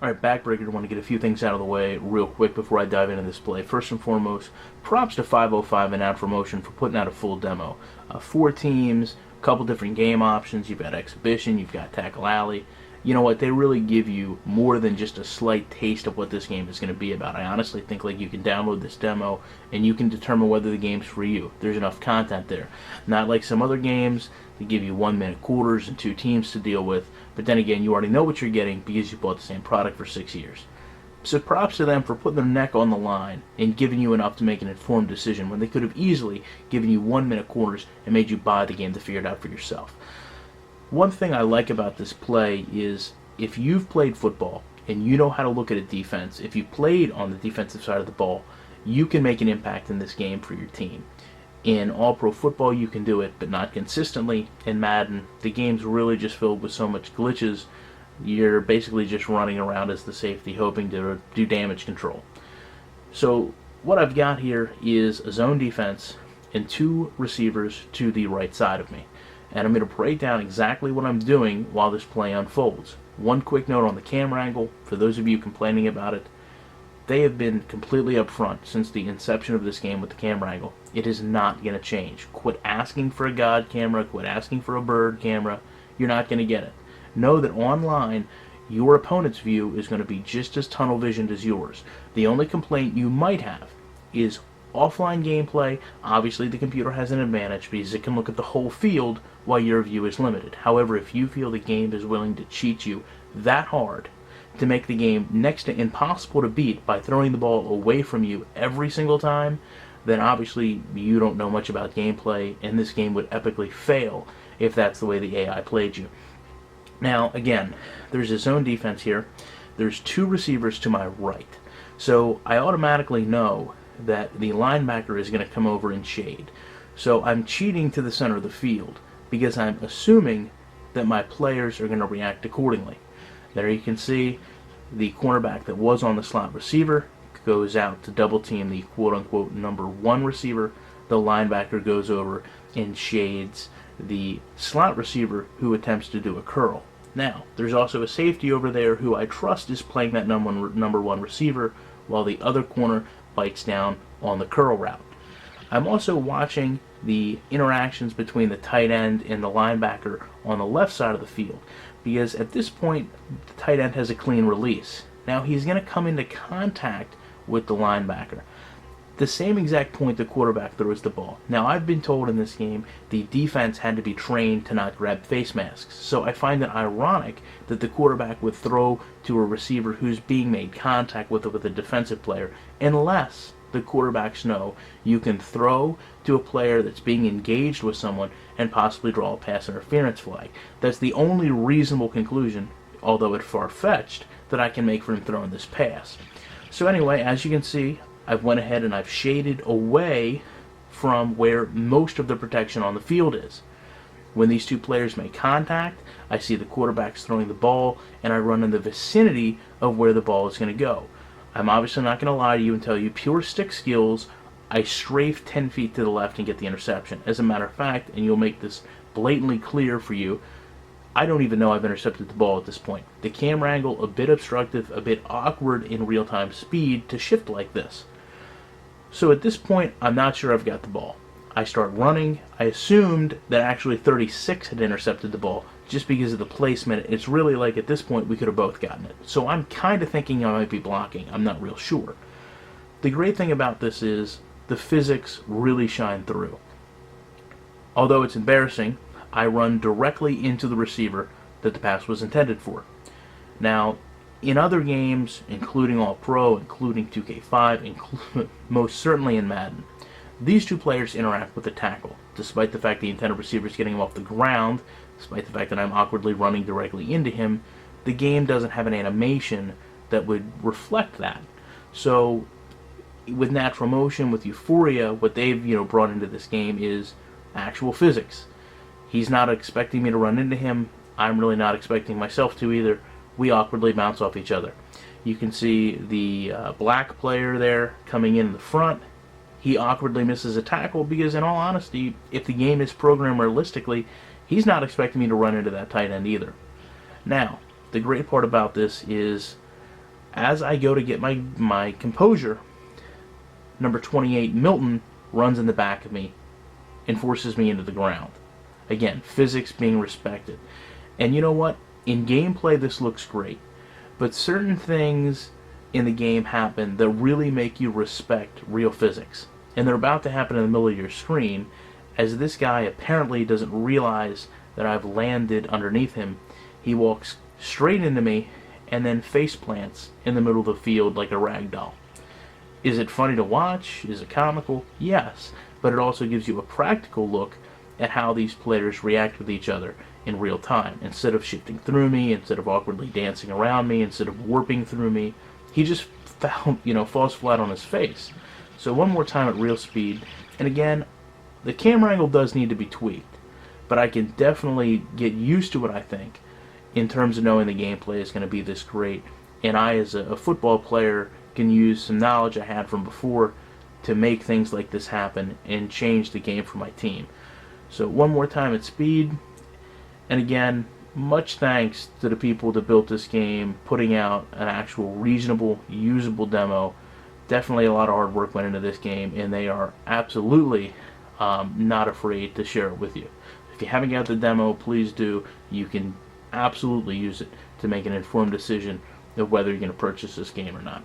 Alright, BackBreaker, I want to get a few things out of the way real quick before I dive into this play. First and foremost, props to 505 and Out for Motion for putting out a full demo. 4 teams, a couple different game options. You've got Exhibition, you've got Tackle Alley. You know what, they really give you more than just a slight taste of what this game is going to be about. I honestly think like you can download this demo and you can determine whether the game's for you. There's enough content there. Not like some other games that give you 1-minute quarters and 2 teams to deal with, but then again, you already know what you're getting because you bought the same product for 6 years. So props to them for putting their neck on the line and giving you enough to make an informed decision when they could have easily given you 1-minute quarters and made you buy the game to figure it out for yourself. One thing I like about this play is if you've played football and you know how to look at a defense, if you played on the defensive side of the ball, you can make an impact in this game for your team. In All-Pro Football, you can do it, but not consistently. In Madden, the game's really just filled with so much glitches, you're basically just running around as the safety, hoping to do damage control. So what I've got here is a zone defense and 2 receivers to the right side of me. And I'm going to break down exactly what I'm doing while this play unfolds. One quick note on the camera angle, for those of you complaining about it, they have been completely upfront since the inception of this game with the camera angle. It is not going to change. Quit asking for a God camera, quit asking for a bird camera. You're not going to get it. Know that online, your opponent's view is going to be just as tunnel visioned as yours. The only complaint you might have is offline gameplay. Obviously the computer has an advantage because it can look at the whole field while your view is limited. However, if you feel the game is willing to cheat you that hard to make the game next to impossible to beat by throwing the ball away from you every single time, then obviously you don't know much about gameplay, and this game would epically fail if that's the way the AI played you. Now, again, there's a zone defense here. There's 2 receivers to my right. So I automatically know that the linebacker is going to come over and shade. So I'm cheating to the center of the field because I'm assuming that my players are going to react accordingly. There you can see the cornerback that was on the slot receiver goes out to double team the quote-unquote number 1 receiver. The linebacker goes over and shades the slot receiver who attempts to do a curl. Now, there's also a safety over there who I trust is playing that number 1 receiver while the other corner bites down on the curl route. I'm also watching the interactions between the tight end and the linebacker on the left side of the field because at this point the tight end has a clean release. Now he's going to come into contact with the linebacker. The same exact point the quarterback throws the ball. Now I've been told in this game the defense had to be trained to not grab face masks, so I find it ironic that the quarterback would throw to a receiver who's being made contact with a defensive player, unless the quarterbacks know you can throw to a player that's being engaged with someone and possibly draw a pass interference flag. That's the only reasonable conclusion, although it's far-fetched, that I can make for him throwing this pass. So anyway, as you can see, I've went ahead and I've shaded away from where most of the protection on the field is. When these 2 players make contact, I see the quarterbacks throwing the ball, and I run in the vicinity of where the ball is going to go. I'm obviously not going to lie to you and tell you pure stick skills, I strafe 10 feet to the left and get the interception. As a matter of fact, and you'll make this blatantly clear for you, I don't even know I've intercepted the ball at this point. The camera angle, a bit obstructive, a bit awkward in real-time speed to shift like this. So at this point, I'm not sure I've got the ball. I start running. I assumed that actually 36 had intercepted the ball just because of the placement. It's really like at this point we could have both gotten it. So I'm kind of thinking I might be blocking. I'm not real sure. The great thing about this is the physics really shine through. Although it's embarrassing, I run directly into the receiver that the pass was intended for. Now, in other games, including All-Pro, including 2K5, most certainly in Madden, these 2 players interact with the tackle, despite the fact the intended receiver is getting him off the ground, despite the fact that I'm awkwardly running directly into him. The game doesn't have an animation that would reflect that. So, with natural motion, with Euphoria, what they've brought into this game is actual physics. He's not expecting me to run into him. I'm really not expecting myself to either. We awkwardly bounce off each other. You can see the black player there coming in the front. He awkwardly misses a tackle because, in all honesty, if the game is programmed realistically, he's not expecting me to run into that tight end either. Now, the great part about this is As I go to get my composure, number 28, Milton, runs in the back of me and forces me into the ground. Again, physics being respected. And you know what? In gameplay, this looks great. But certain things in the game happen that really make you respect real physics. And they're about to happen in the middle of your screen, as this guy apparently doesn't realize that I've landed underneath him. He walks straight into me and then face plants in the middle of the field like a rag doll. Is it funny to watch? Is it comical? Yes. But it also gives you a practical look at how these players react with each other in real time. Instead of shifting through me, instead of awkwardly dancing around me, instead of warping through me, he just falls flat on his face. So one more time at real speed. And again, the camera angle does need to be tweaked, but I can definitely get used to it, I think, in terms of knowing the gameplay is going to be this great. And I, as a football player, can use some knowledge I had from before to make things like this happen and change the game for my team. So one more time at speed. And again, much thanks to the people that built this game, putting out an actual reasonable, usable demo. Definitely a lot of hard work went into this game, and they are absolutely not afraid to share it with you. If you haven't got the demo, please do. You can absolutely use it to make an informed decision of whether you're going to purchase this game or not.